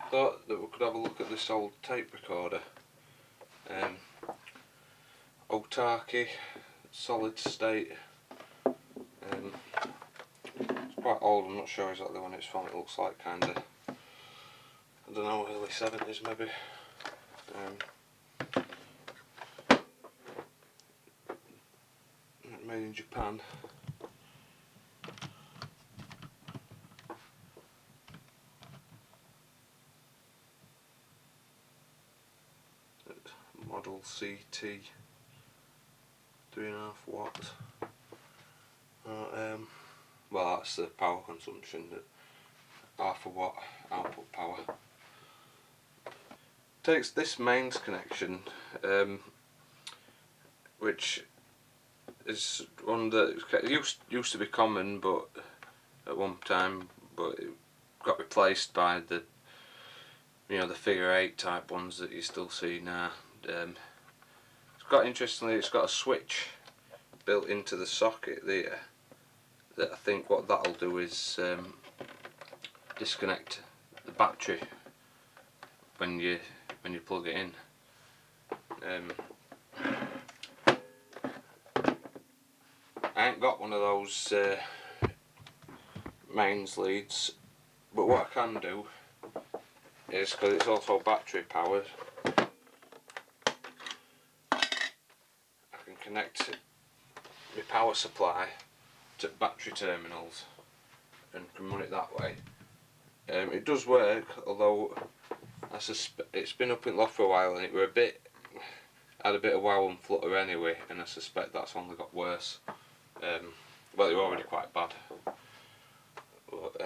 thought that we could have a look at this old tape recorder. Otake, solid state. It's quite old, I'm not sure exactly when it's from. It looks like kinda, I don't know, early 70s maybe. Made in Japan. Model CT, 3.5 watts. Well, that's the power consumption, half a watt output power. Takes this mains connection, which is one that used to be common, but at one time, but it got replaced by the the figure 8 type ones that you still see now. Interestingly, it's got a switch built into the socket there. That I think what that'll do is disconnect the battery when you plug it in. I ain't got one of those mains leads, but what I can do is, because it's also battery powered, I can connect my power supply to battery terminals and can run it that way. It does work, although it's been up in loft for a while and it were had a bit of wow and flutter anyway, and I suspect that's only got worse. Well, they were already quite bad. But,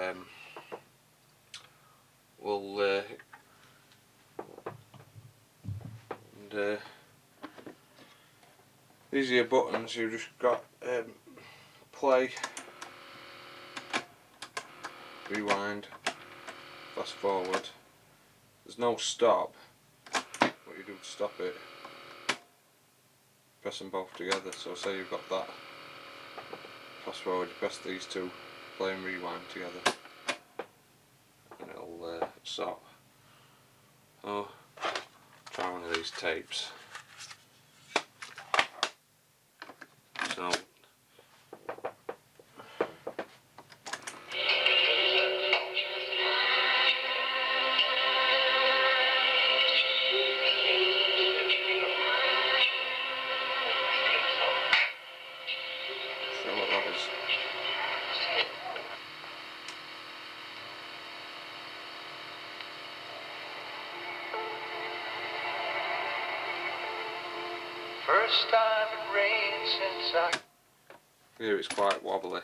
these are your buttons. You've just got play, rewind, fast forward. There's no stop. What you do to stop it, press them both together. So say you've got that, fast forward, you press these two, play and rewind together, and it'll stop. So try one of these tapes. So what that is. First time it rained since I... Here it's quite wobbly.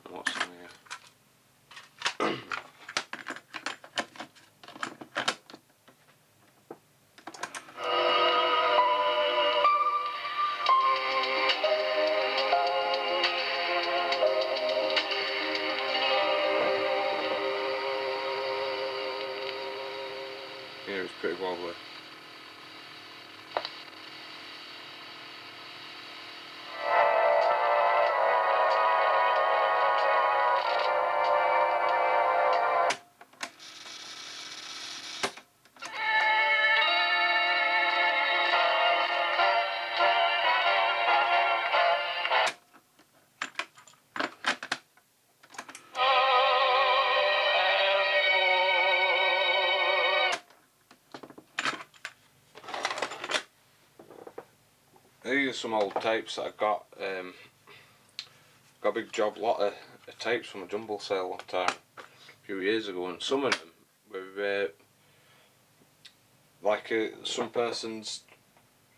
And what's in here? Here it's pretty wobbly. These are some old tapes that I got. Got a big job lot of tapes from a jumble sale one time a few years ago, and some of them were like some person's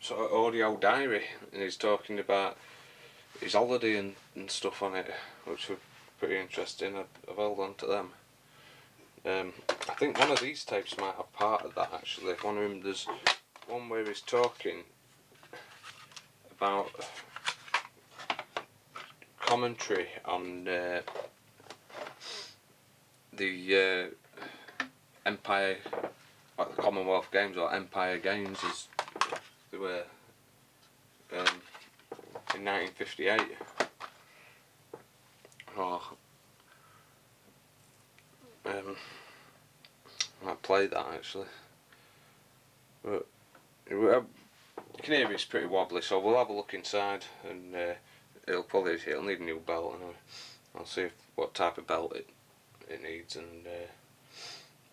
sort of audio diary, and he's talking about his holiday and stuff on it, which were pretty interesting. I've held on to them. I think one of these tapes might have part of that actually. One of them, there's one where he's talking about commentary on the Empire, like the Commonwealth Games or Empire Games as they were in in 1958. Oh, I might play that actually, but you can hear it's pretty wobbly, so we'll have a look inside, and it'll need a new belt anyway. I'll see what type of belt it needs, and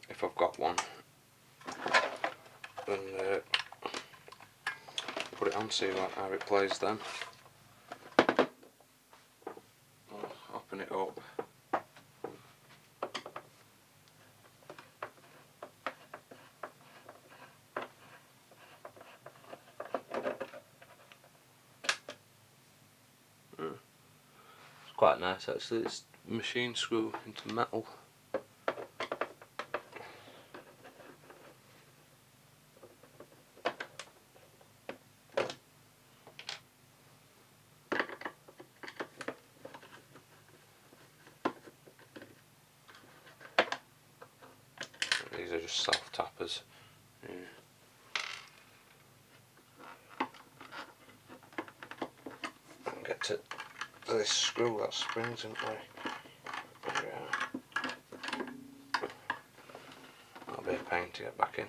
if I've got one, then put it on, see how it plays then. I'll open it up. It's quite nice actually, it's machine screw into metal. These are just self tappers. Yeah. Get to this screw that springs in way. There we are. That'll be a pain to get back in.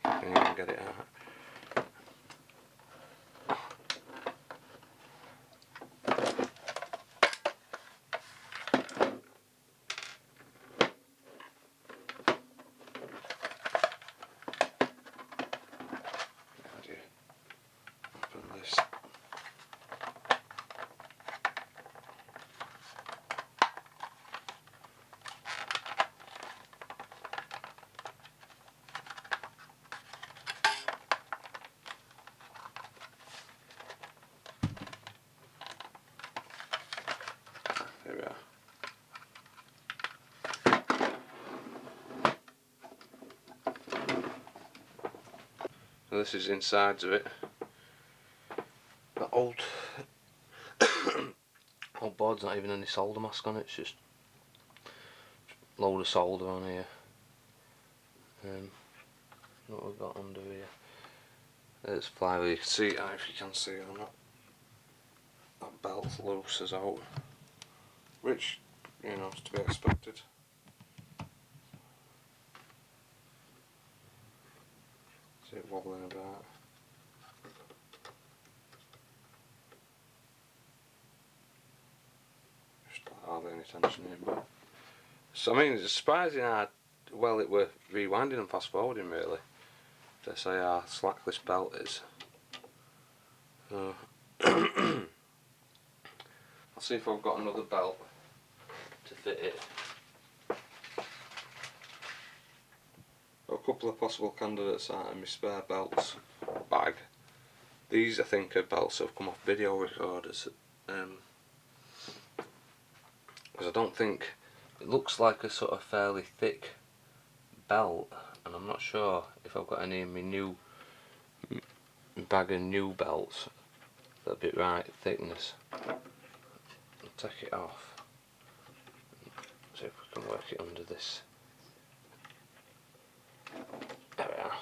Can you even get it out? Open this. There we are. So this is insides of it. The old old board's not even any solder mask on it, it's just a load of solder on here. What we've got under here. There's flywheel, you can see it, if you can see it or not. That belt's loose as out, which, you know, is to be expected. See it wobbling about. Just hardly any tension in, but so I mean, it's surprising how well it were rewinding and fast forwarding really. To say how slack this belt is. So I'll see if I've got another belt to fit it. Got a couple of possible candidates out in my spare belts bag. These I think are belts that have come off video recorders. Because I don't think it looks like a sort of fairly thick belt, and I'm not sure if I've got any in my new bag of new belts that are a bit right thickness. I'll take it off, see if we can work it under this. There we are.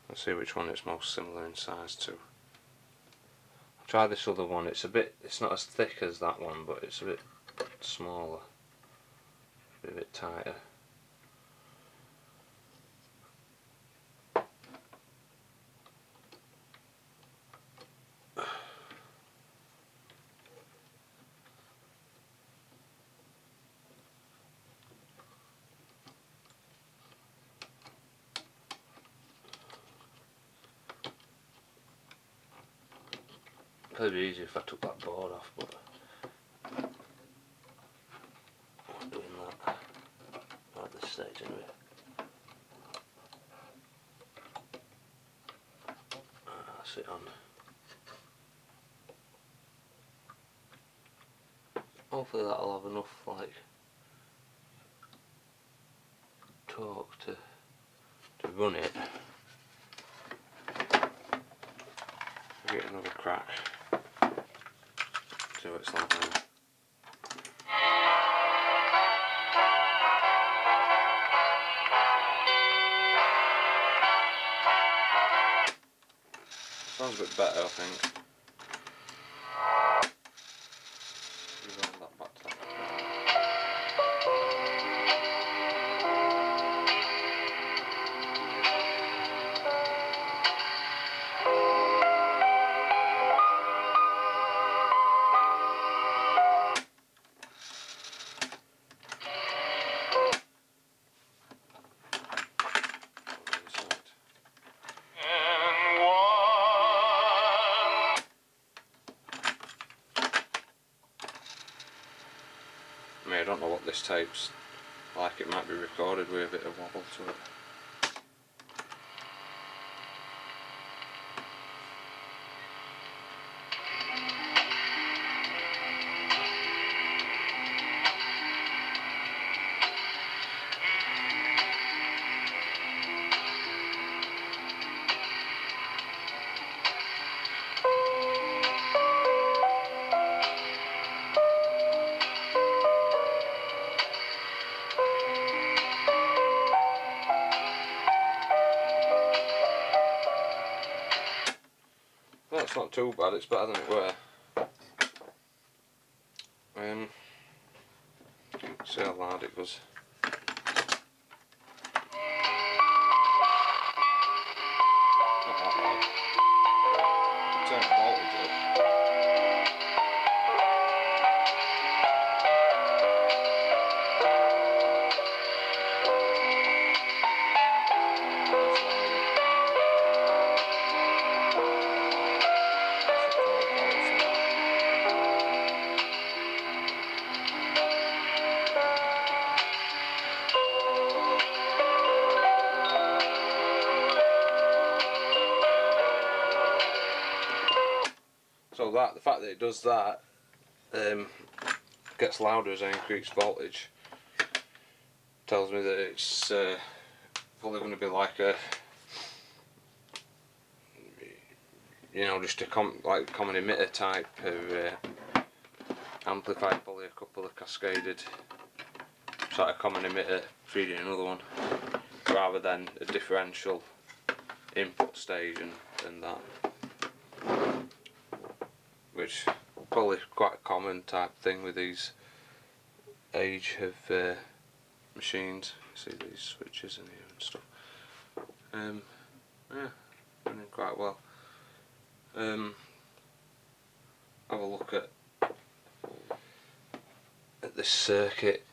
Let's see which one it's most similar in size to. I'll try this other one. It's not as thick as that one, but it's a bit smaller, a bit tighter. It'd be easier if I took that board off, but I'm not doing that at this stage anyway. That's it on. Hopefully that'll have enough like torque to run it. Give it another crack. See what it's like now. Sounds a bit better, I think. Rewind that back to that. I mean, I don't know what this tape's like, it might be recorded with a bit of wobble to it. Well, it's not too bad, it's better than it were. See how loud it was. Not that loud. Turn the voltage up. So that, the fact that it does that, gets louder as I increase voltage, tells me that it's probably going to be like a, you know, just a common emitter type of amplifier, probably a couple of cascaded sort of common emitter feeding another one, rather than a differential input stage and that. Which probably quite a common type thing with these age of machines. You see these switches in here and stuff. Yeah, running quite well. Have a look at this circuit.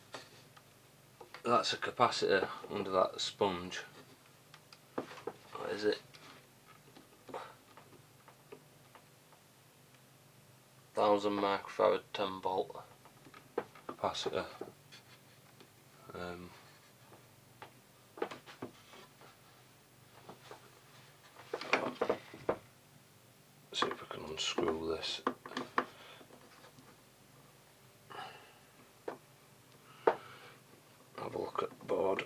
That's a capacitor under that sponge. What is it? 1000 microfarad 10 volt capacitor. See if we can unscrew this. Have a look at the board.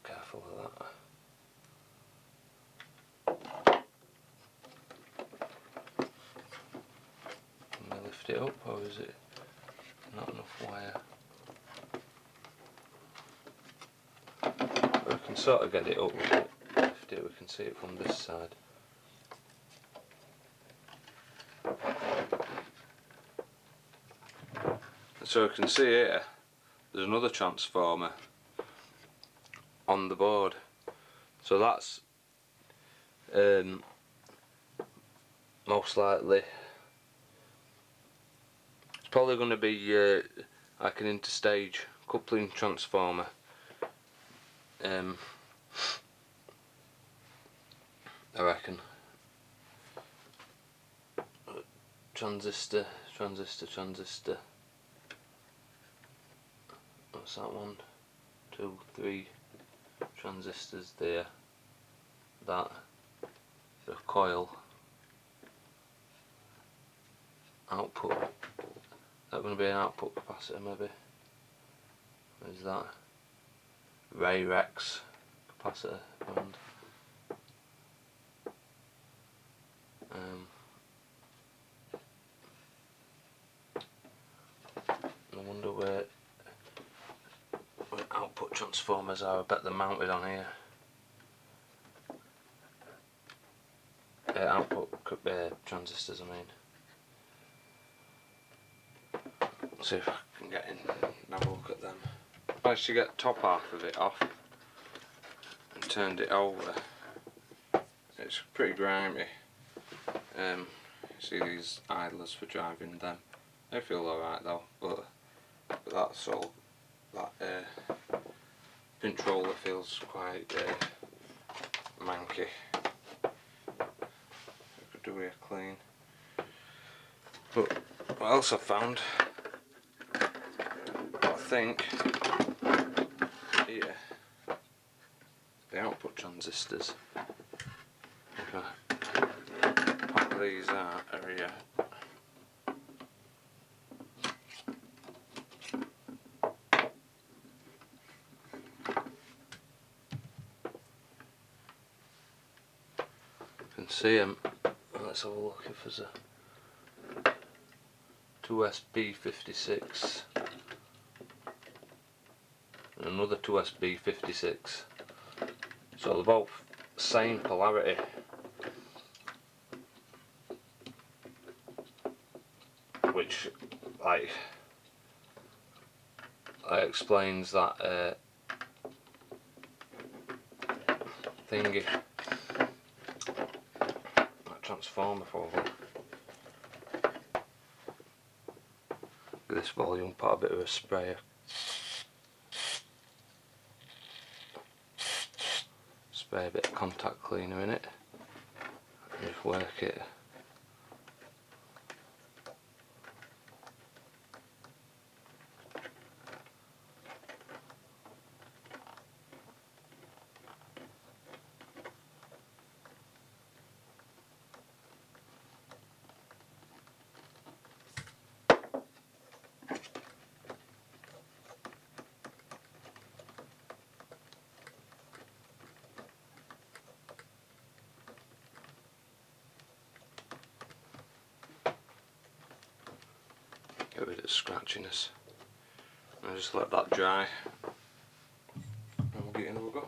Careful with that. Can we lift it up, or is it not enough wire? We can sort of get it up, lift it, we can see it from this side. So we can see here, there's another transformer on the board. So that's most likely, it's probably going to be like an interstage coupling transformer. I reckon. Transistor. What's that? 1, 2, 3 transistors there. That, the coil. Output. Is that going to be an output capacitor maybe? What is that? Ray Rex capacitor band. transformers are. I bet they're mounted on here. Output transistors, I mean. Let's see if I can get in and have a look at them. I managed to get top half of it off and turned it over. It's pretty grimy. See these idlers for driving them. They feel alright though, but that's all. That pinch roller feels quite manky. Could do with a clean. But what else I found? I think here, the output transistors. If I pop these out here. You can see them. Let's have a look if there's a 2SB56 and another 2SB56. So they're both same polarity. Which explains that thingy, that transformer probably. Look at this volume, put a bit of a sprayer. Spray a bit of contact cleaner in it and just work it. Get rid of the scratchiness. And just let that dry. And we'll get another go.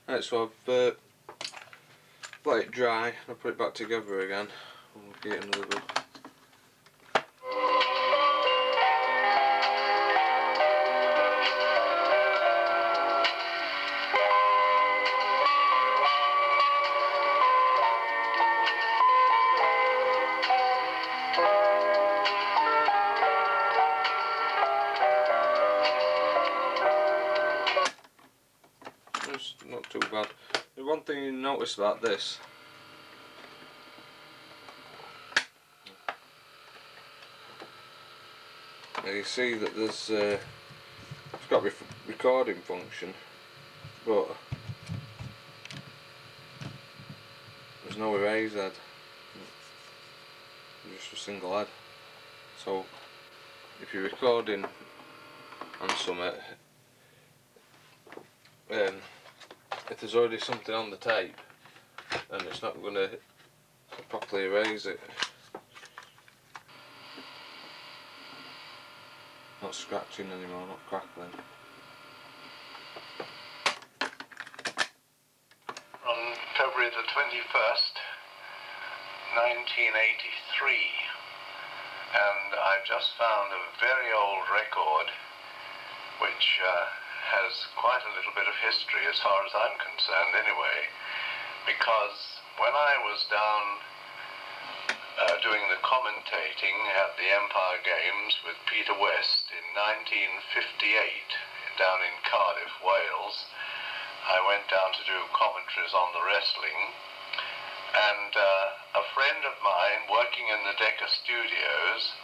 Right, so I've let it dry and I'll put it back together again. And we'll get another go. It's not too bad. The one thing you notice about this, you see that there's it's got a recording function, but there's no erase head, just a single head. So if you're recording on something, if there's already something on the tape, then it's not going to properly erase it. Not scratching anymore, not crackling. On February the 21st, 1983, and I've just found a very old record which has quite a little bit of history as far as I'm concerned anyway, because when I was down doing the commentating at the Empire Games with Peter West in 1958 down in Cardiff, Wales, I went down to do commentaries on the wrestling, and a friend of mine working in the Decca studios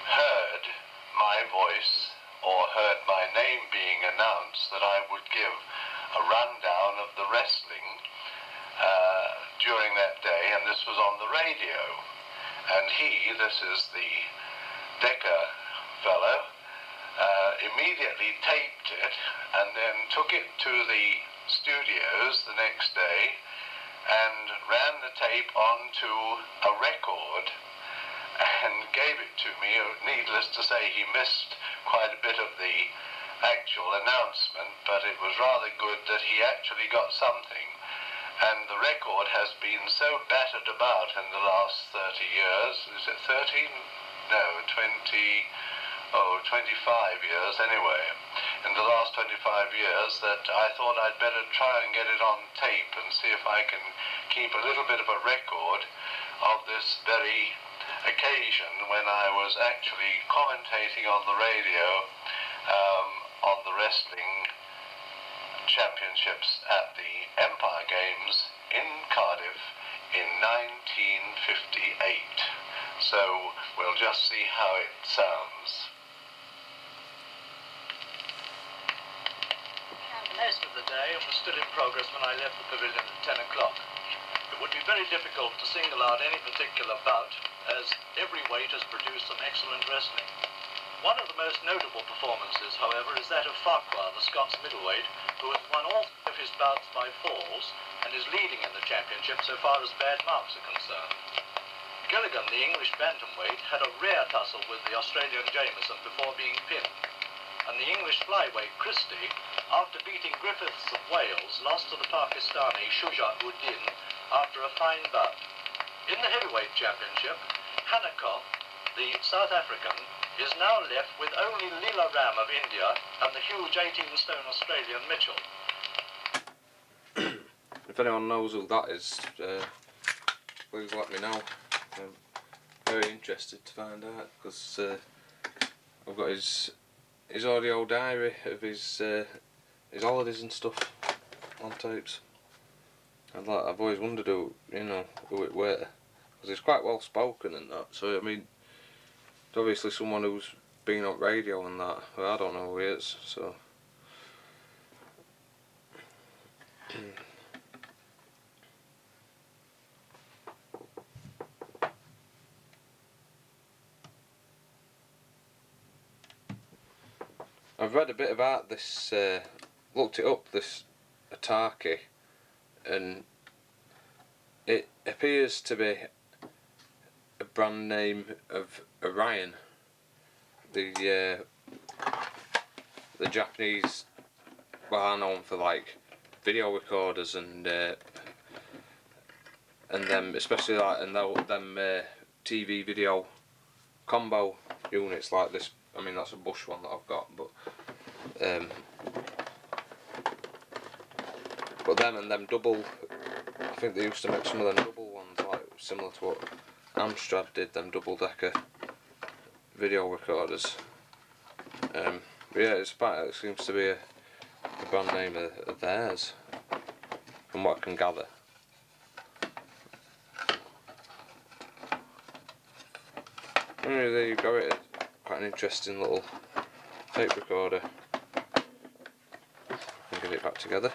heard my voice, or heard my name being announced, that I would give a rundown of the wrestling during that day, and this was on the radio. And this is the Decca fellow, immediately taped it and then took it to the studios the next day and ran the tape onto a record and gave it to me. Needless to say, he missed quite a bit of the actual announcement, but it was rather good that he actually got something. And the record has been so battered about in the last 30 years, is it 13? No, 25 years anyway. In the last 25 years, that I thought I'd better try and get it on tape and see if I can keep a little bit of a record of this very occasion when I was actually commentating on the radio on the wrestling championships at the Empire Games in Cardiff in 1958. So we'll just see how it sounds. Most of the day was still in progress when I left the pavilion at 10 o'clock. It would be very difficult to single out any particular bout, as every weight has produced some excellent wrestling. One of the most notable performances, however, is that of Farquhar, the Scots middleweight, who has won all of his bouts by falls and is leading in the championship so far as bad marks are concerned. Gilligan, the English bantamweight, had a rare tussle with the Australian Jameson before being pinned, and the English flyweight Christie, after beating Griffiths of Wales, lost to the Pakistani Shuja-ud-Din after a fine bout. In the heavyweight championship, Hanakov, the South African, is now left with only Leela Ram of India and the huge 18-stone Australian Mitchell. If anyone knows who that is, please let me know. I'm very interested to find out, because I've got his audio diary of his holidays and stuff on tapes. And like, I've always wondered who it were, because he's quite well spoken and that. So I mean, it's obviously someone who's been on radio and that. Well, I don't know who he is, so. I've read a bit about this, looked it up, this Otake, and it appears to be a brand name of Orion, the Japanese, well, are known for like video recorders and them, especially like, and them TV video combo units like this. I mean, that's a Bush one that I've got, but them and them double, I think they used to make some of them double ones, like similar to what Amstrad did, them double decker video recorders. But yeah, it seems to be a brand name of theirs, from what I can gather. Anyway, there you go, it's quite an interesting little tape recorder. I'll get it back together.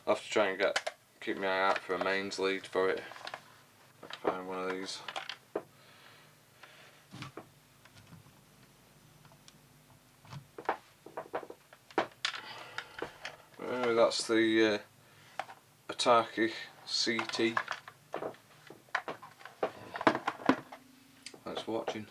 I'll have to try and keep my eye out for a mains lead for it. Find one of these. That's the Otake CT. Thanks for watching.